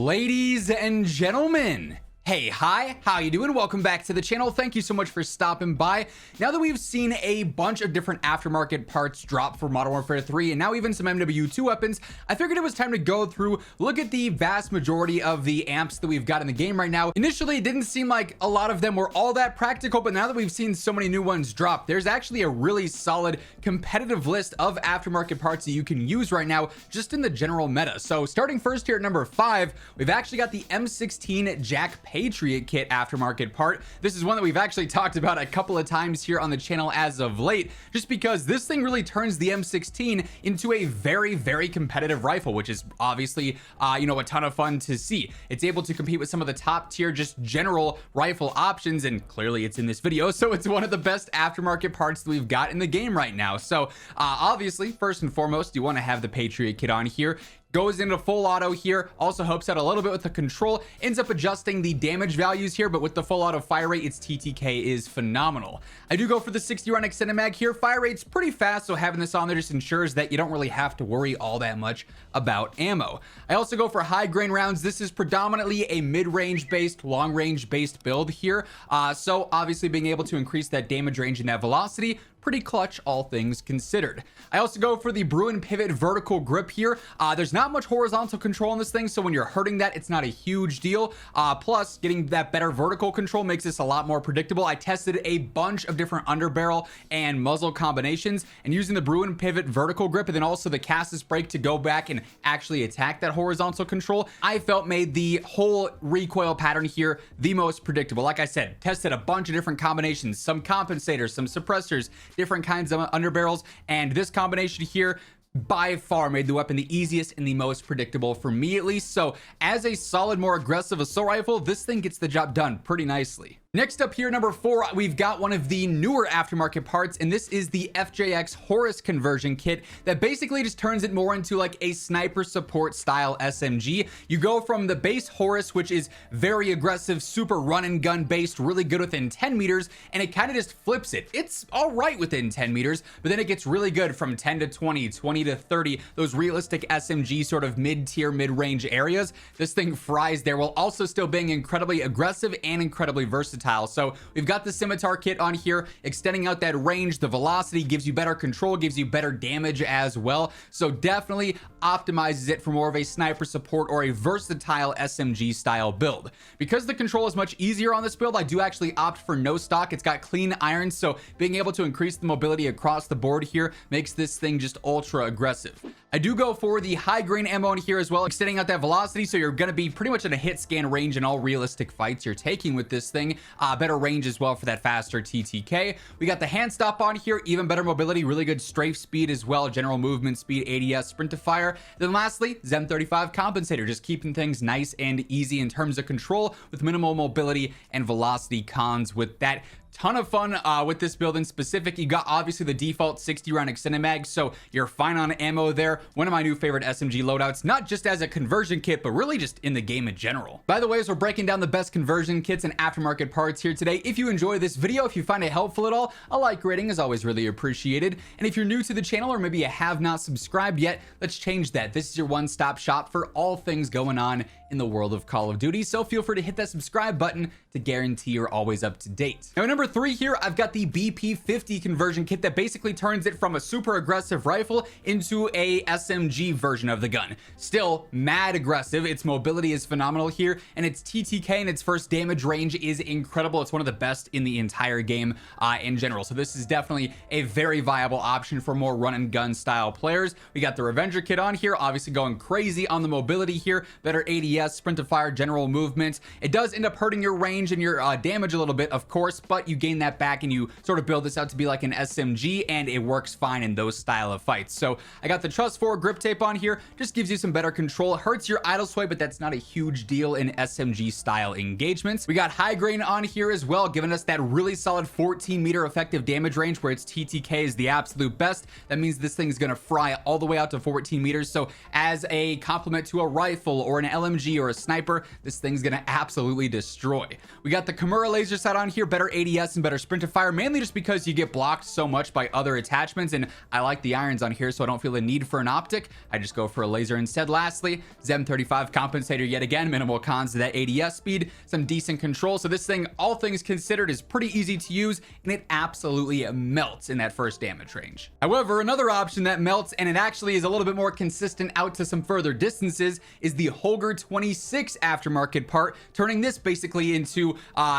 Ladies and gentlemen, hey, hi, how you doing? Welcome back to the channel. Thank you so much for stopping by. Now that we've seen a bunch of different aftermarket parts drop for Modern Warfare 3 and now even some MW2 weapons, I figured it was time to go through, look at the vast majority of the amps that we've got in the game right now. Initially, it didn't seem like a lot of them were all that practical, but now that we've seen so many new ones drop, there's actually a really solid competitive list of aftermarket parts that you can use right now just in the general meta. So starting first here at number 5, we've actually got the M16 Jack PATRIOT kit aftermarket part. This is one that we've actually talked about a couple of times here on the channel as of late, just because this thing really turns the M16 into a very competitive rifle, which is obviously a ton of fun to see. It's able to compete with some of the top tier just general rifle options, and clearly it's in this video, so it's one of the best aftermarket parts that we've got in the game right now. So obviously, first and foremost, you want to have the PATRIOT kit on here. Goes into full auto here, also helps out a little bit with the control, ends up adjusting the damage values here, but with the full auto fire rate, its TTK is phenomenal. I do go for the 60 round extended mag here. Fire rate's pretty fast, so having this on there just ensures that you don't really have to worry all that much about ammo. I also go for high grain rounds. This is predominantly a mid-range based, long-range based build here, so obviously being able to increase that damage range and that velocity, pretty clutch, all things considered. I also go for the Bruin Pivot vertical grip here. There's not much horizontal control in this thing, so when you're hurting that, it's not a huge deal. Plus, getting that better vertical control makes this a lot more predictable. I tested a bunch of different underbarrel and muzzle combinations, and using the Bruin Pivot vertical grip and then also the Cassis brake to go back and actually attack that horizontal control, I felt made the whole recoil pattern here the most predictable. Like I said, tested a bunch of different combinations, some compensators, some suppressors, different kinds of underbarrels, and this combination here by far made the weapon the easiest and the most predictable for me, at least. So as a solid, more aggressive assault rifle, this thing gets the job done pretty nicely. Next up here, number 4, we've got one of the newer aftermarket parts, and this is the FJX HORUS conversion kit that basically just turns it more into like a sniper support style SMG. You go from the base HORUS, which is very aggressive, super run and gun based, really good within 10 meters, and it kind of just flips it. It's all right within 10 meters, but then it gets really good from 10 to 20, 20 to 30, those realistic SMG sort of mid-tier, mid-range areas. This thing fries there while also still being incredibly aggressive and incredibly versatile. So we've got the SCIMITAR kit on here, extending out that range. The velocity gives you better control, gives you better damage as well. So definitely optimizes it for more of a sniper support or a versatile SMG style build. Because the control is much easier on this build, I do actually opt for no stock. It's got clean irons, so being able to increase the mobility across the board here makes this thing just ultra aggressive. I do go for the high grain ammo in here as well, extending out that velocity, so you're going to be pretty much in a hit scan range in all realistic fights you're taking with this thing. Better range as well for that faster TTK. We got the hand stop on here, even better mobility, really good strafe speed as well, general movement speed, ADS, sprint to fire. Then lastly, Zem 35 compensator, just keeping things nice and easy in terms of control with minimal mobility and velocity cons with that. Ton of fun with this build in specific. You got obviously the default 60 round extended mag, so you're fine on ammo there. One of my new favorite SMG loadouts, not just as a conversion kit, but really just in the game in general. By the way, as we're breaking down the best conversion kits and aftermarket parts here today, if you enjoy this video, if you find it helpful at all, a like rating is always really appreciated. And if you're new to the channel, or maybe you have not subscribed yet, let's change that. This is your one-stop shop for all things going on in the world of Call of Duty, so feel free to hit that subscribe button to guarantee you're always up to date. Now, number 3 here, I've got the BP50 conversion kit that basically turns it from a super aggressive rifle into a SMG version of the gun. Still mad aggressive, its mobility is phenomenal here, and its TTK and its first damage range is incredible. It's one of the best in the entire game in general, so this is definitely a very viable option for more run and gun style players. We got the Revenger kit on here, obviously going crazy on the mobility here, better ADS, sprint to fire, general movement. It does end up hurting your range and your damage a little bit, of course, but you gain that back and you sort of build this out to be like an SMG, and it works fine in those style of fights. So I got the Trust 4 grip tape on here, just gives you some better control. It hurts your idle sway, but that's not a huge deal in SMG style engagements. We got high grain on on here as well, giving us that really solid 14-meter effective damage range where its TTK is the absolute best. That means this thing is going to fry all the way out to 14 meters. So as a complement to a rifle or an LMG or a sniper, this thing's going to absolutely destroy. We got the Kimura laser sight on here, better ADS and better sprint to fire, mainly just because you get blocked so much by other attachments, and I like the irons on here, so I don't feel the need for an optic. I just go for a laser instead. Lastly, Zem 35 compensator yet again, minimal cons to that ADS speed, some decent control. So this thing, all things considered, is pretty easy to use, and it absolutely melts in that first damage range. However, another option that melts, and it actually is a little bit more consistent out to some further distances, is the HOLGER 26 aftermarket part, turning this basically into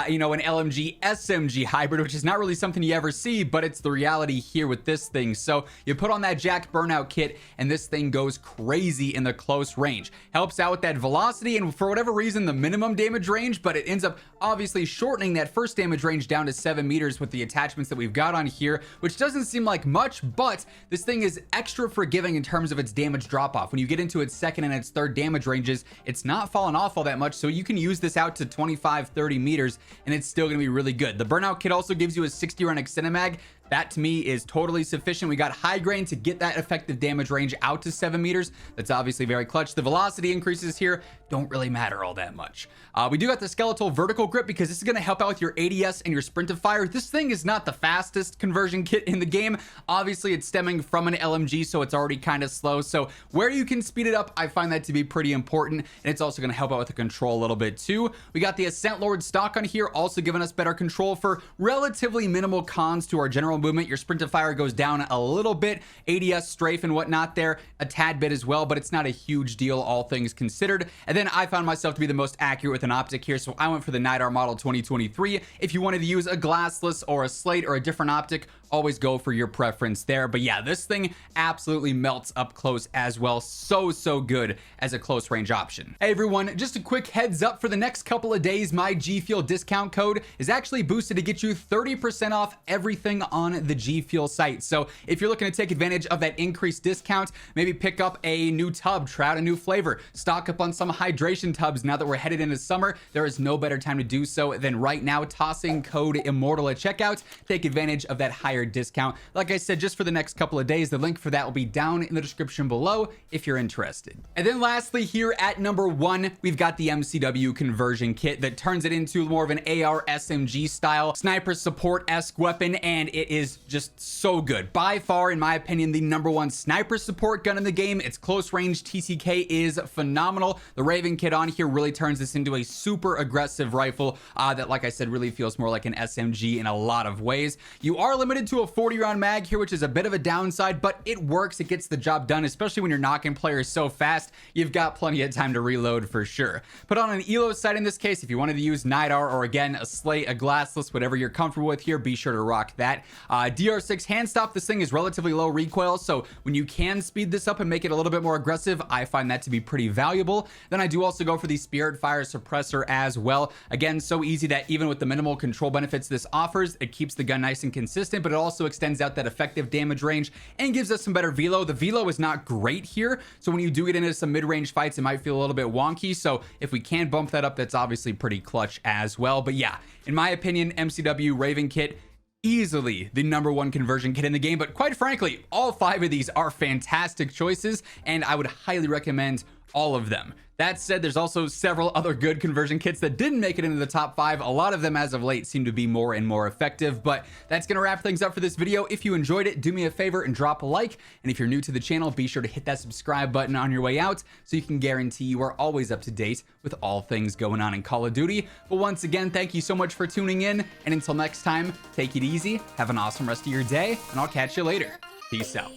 you know, an LMG SMG hybrid, which is not really something you ever see, but it's the reality here with this thing. So you put on that jacked burnout kit, and this thing goes crazy in the close range. Helps out with that velocity and, for whatever reason, the minimum damage range, but it ends up obviously shortening that first damage range down to 7 meters with the attachments that we've got on here, which doesn't seem like much, but this thing is extra forgiving in terms of its damage drop off. When you get into its second and its third damage ranges, it's not falling off all that much, so you can use this out to 25-30 meters and it's still gonna be really good. The burnout kit also gives you a 60 round extended mag. That to me is totally sufficient. We got high grain to get that effective damage range out to 7 meters. That's obviously very clutch. The velocity increases here don't really matter all that much. We do got the skeletal vertical grip because this is going to help out with your ADS and your sprint to fire. This thing is not the fastest conversion kit in the game. Obviously, it's stemming from an LMG, so it's already kind of slow. So where you can speed it up, I find that to be pretty important. And it's also going to help out with the control a little bit too. We got the Ascent Lord stock on here, also giving us better control for relatively minimal cons to our general movement. Your sprint to fire goes down a little bit, ADS strafe and whatnot there a tad bit as well, but it's not a huge deal all things considered. And then I found myself to be the most accurate with an optic here, so I went for the NIDAR model 2023. If you wanted to use a glassless or a slate or a different optic, always go for your preference there. But yeah, this thing absolutely melts up close as well. So good as a close range option. Hey everyone, just a quick heads up, for the next couple of days, my G Fuel discount code is actually boosted to get you 30% off everything on the G Fuel site. So if you're looking to take advantage of that increased discount, maybe pick up a new tub, try out a new flavor, stock up on some hydration tubs now that we're headed into summer, there is no better time to do so than right now. Tossing code Immortal at checkout, take advantage of that higher discount. Like I said, just for the next couple of days. The link for that will be down in the description below if you're interested. And then lastly, here at number 1, we've got the MCW conversion kit that turns it into more of an AR SMG style sniper support-esque weapon, and it is just so good. By far, in my opinion, the #1 sniper support gun in the game. Its close range TTK is phenomenal. The Raven kit on here really turns this into a super aggressive rifle that, like I said, really feels more like an SMG in a lot of ways. You are limited to a 40 round mag here, which is a bit of a downside, but it works. It gets the job done, especially when you're knocking players so fast. You've got plenty of time to reload for sure. Put on an ELO sight in this case if you wanted to use NIDAR, or again, a slate, a glassless, whatever you're comfortable with here, be sure to rock that. DR6 hand stop. This thing is relatively low recoil, so when you can speed this up and make it a little bit more aggressive, I find that to be pretty valuable. Then I do also go for the Spirit Fire suppressor as well. Again, so easy that even with the minimal control benefits this offers, it keeps the gun nice and consistent, but it also extends out that effective damage range and gives us some better velo. The velo is not great here, so when you do get into some mid-range fights, it might feel a little bit wonky. So if we can bump that up, that's obviously pretty clutch as well. But yeah, in my opinion, MCW Raven kit, easily the #1 conversion kit in the game. But quite frankly, all 5 of these are fantastic choices, and I would highly recommend all of them. That said, there's also several other good conversion kits that didn't make it into the top 5. A lot of them as of late seem to be more and more effective, but that's going to wrap things up for this video. If you enjoyed it, do me a favor and drop a like. And if you're new to the channel, be sure to hit that subscribe button on your way out so you can guarantee you are always up to date with all things going on in Call of Duty. But once again, thank you so much for tuning in. And until next time, take it easy, have an awesome rest of your day, and I'll catch you later. Peace out.